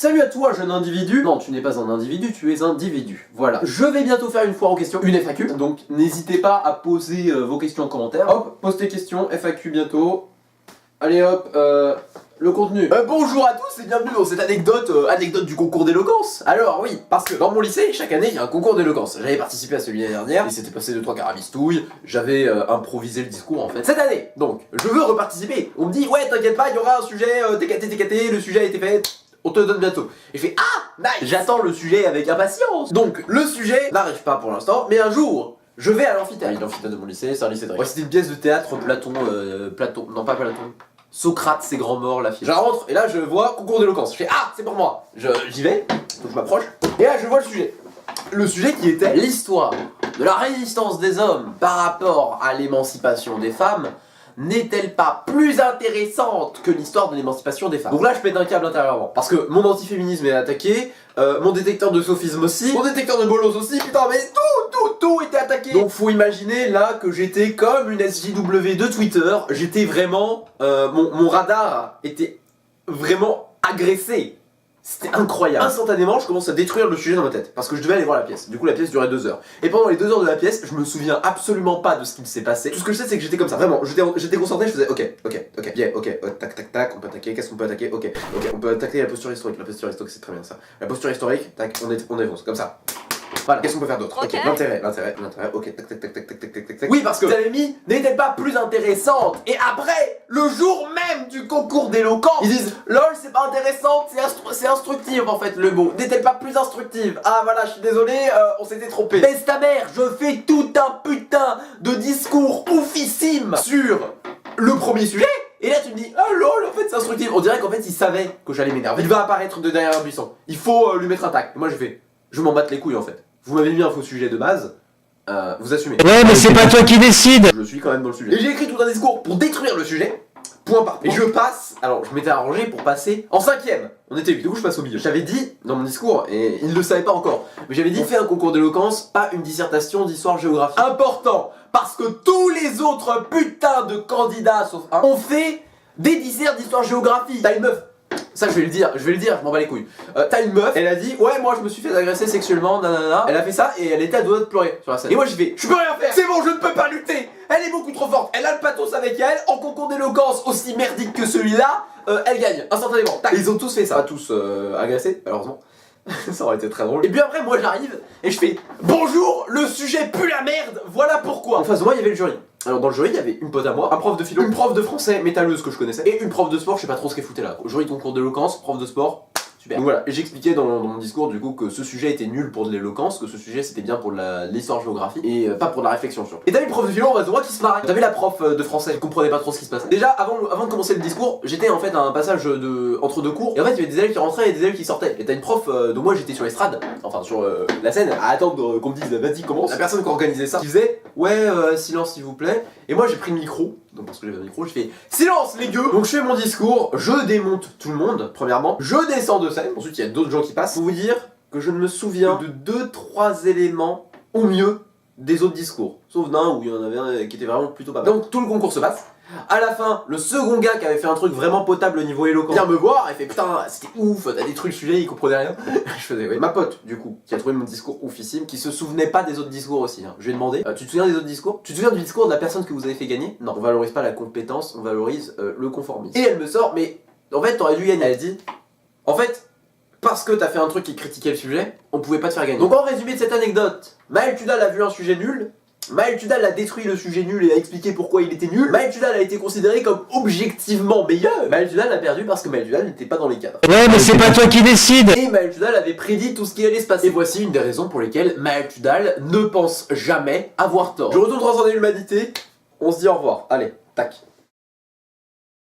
Salut à toi jeune individu. Non, tu n'es pas un individu, tu es un individu. Voilà. Je vais bientôt faire une foire aux questions, une FAQ. Donc n'hésitez pas à poser vos questions en commentaire. Hop, pose tes questions, FAQ bientôt. Allez hop, le contenu. Bonjour à tous et bienvenue dans cette anecdote du concours d'éloquence. Alors oui, parce que dans mon lycée, chaque année, il y a un concours d'éloquence. J'avais participé à celui l'année dernière, il s'était passé 2-3 carabistouilles, j'avais improvisé le discours en fait. Cette année, donc, je veux reparticiper. On me dit, ouais, t'inquiète pas, il y aura un sujet, TKT, le sujet a été fait, on te le donne bientôt. Et je fais, ah, nice. J'attends le sujet avec impatience. Donc, le sujet n'arrive pas pour l'instant, mais un jour, je vais à l'amphithéâtre. L'amphithéâtre de mon lycée, c'est un lycée de C'était une pièce de théâtre, Platon, non pas Platon. Socrate, c'est grand mort, la fille. Je rentre et là je vois concours d'éloquence. Je fais ah, c'est pour moi. J'y vais, donc je m'approche. Et là je vois le sujet. Le sujet qui était l'histoire de la résistance des hommes par rapport à l'émancipation des femmes n'est-elle pas plus intéressante que l'histoire de l'émancipation des femmes? Donc là je pète un câble intérieurement. Parce que mon antiféminisme est attaqué, mon détecteur de sophisme aussi, mon détecteur de bolos aussi, putain mais tout était attaqué. Donc faut imaginer là que j'étais comme une SJW de Twitter, j'étais vraiment, mon radar était vraiment agressé. C'était incroyable. Instantanément, je commence à détruire le sujet dans ma tête. Parce que je devais aller voir la pièce. Du coup, la pièce durait 2 heures. Et pendant les 2 heures de la pièce, je me souviens absolument pas de ce qui s'est passé. Tout ce que je sais, c'est que j'étais comme ça. Vraiment, j'étais concentré, je faisais ok, bien, ok, tac, on peut attaquer, qu'est-ce qu'on peut attaquer, ok, on peut attaquer la posture historique. La posture historique, c'est très bien ça. La posture historique, tac, on défonce, comme ça. Voilà, qu'est-ce qu'on peut faire d'autre? Ok, l'intérêt, ok, tac. Oui, parce que vous avez mis n'était pas plus intéressante. Et après, le jour même du concours d'éloquence, ils disent lol, c'est pas intéressante, c'est instructive en fait le mot. N'est-elle pas plus instructive? Ah voilà, je suis désolé, on s'était trompé. Baisse ta mère, je fais tout un putain de discours oufissime sur le premier sujet. Et là tu me dis, oh lol, en fait c'est instructif. On dirait qu'en fait il savait que j'allais m'énerver. Il va apparaître de derrière un buisson. Il faut lui mettre un tac. Et moi je m'en batte les couilles en fait. Vous m'avez mis un faux sujet de base, vous assumez. Ouais, mais c'est pas toi qui décide. Je suis quand même dans le sujet. Et j'ai écrit tout un discours pour détruire le sujet, point par point. Et je passe, alors je m'étais arrangé pour passer en 5ème. On était 8, du coup je passe au milieu. J'avais dit dans mon discours, et il ne le savait pas encore, mais j'avais dit on fait un concours d'éloquence, pas une dissertation d'histoire-géographie. Important, parce que tous les autres putains de candidats, sauf un, ont fait des disserts d'histoire-géographie. T'as une meuf. Ça je vais le dire, je m'en bats les couilles. T'as une meuf, elle a dit ouais moi je me suis fait agresser sexuellement, nanana. Elle a fait ça et elle était à 2 doigts de pleurer sur la scène. Et moi j'ai fait, je peux rien faire, c'est bon je ne peux pas lutter. Elle est beaucoup trop forte, elle a le pathos avec elle, en concours d'éloquence aussi merdique que celui-là, elle gagne instantanément. Tac. Ils ont tous fait ça, pas tous agressés malheureusement. Ça aurait été très drôle. Et puis après moi j'arrive et je fais bonjour, le sujet pue la merde, voilà pourquoi. En face de moi il y avait le jury. Alors dans le jury il y avait une pote à moi, un prof de philo, une prof de français métalleuse que je connaissais et une prof de sport, je sais pas trop ce qu'elle foutait là. Jury concours d'éloquence, prof de sport, super. Donc voilà, et j'expliquais dans mon discours du coup que ce sujet était nul pour de l'éloquence, que ce sujet c'était bien pour l'histoire-géographie et pas pour de la réflexion sur. Et t'avais le prof de philo en face de moi qui se marrait. T'avais la prof de français, je comprenais pas trop ce qui se passait. Déjà avant de commencer le discours, j'étais en fait à un passage entre 2 cours et en fait il y avait des élèves qui rentraient et des élèves qui sortaient. Et t'as une prof, donc moi j'étais sur l'estrade, enfin sur la scène, à attendre qu'on me dise vas-y commence. La personne qui organisait ça qui faisait ouais silence s'il vous plaît. Et moi j'ai pris le micro, donc parce que j'avais un micro, je fais silence les gueux. Donc je fais mon discours, je démonte tout le monde, premièrement, je descends de scène, ensuite il y a d'autres gens qui passent, pour vous dire que je ne me souviens de 2-3 éléments, au mieux, des autres discours. Sauf d'un où il y en avait un qui était vraiment plutôt pas mal. Donc tout le concours se passe. À la fin, le second gars qui avait fait un truc vraiment potable au niveau éloquent vient me voir et fait putain c'était ouf, t'as détruit le sujet, il comprenait rien. Je faisais oui. Ma pote du coup, qui a trouvé mon discours oufissime, qui se souvenait pas des autres discours aussi. Hein. Je lui ai demandé, tu te souviens des autres discours? Tu te souviens du discours de la personne que vous avez fait gagner? Non, on valorise pas la compétence, on valorise le conformisme. Et elle me sort, mais en fait t'aurais dû gagner. Elle dit, en fait, parce que t'as fait un truc qui critiquait le sujet, on pouvait pas te faire gagner. Donc en résumé de cette anecdote, Maël Tudal a vu un sujet nul. Maël Tudal a détruit le sujet nul et a expliqué pourquoi il était nul. Maël Tudal a été considéré comme objectivement meilleur. Maël Tudal a perdu parce que Maël Tudal n'était pas dans les cadres. Ouais, mais c'est pas toi qui décide. Et Maël Tudal avait prédit tout ce qui allait se passer. Et voici une des raisons pour lesquelles Maël Tudal ne pense jamais avoir tort. Je retourne transcender l'humanité, on se dit au revoir. Allez, tac.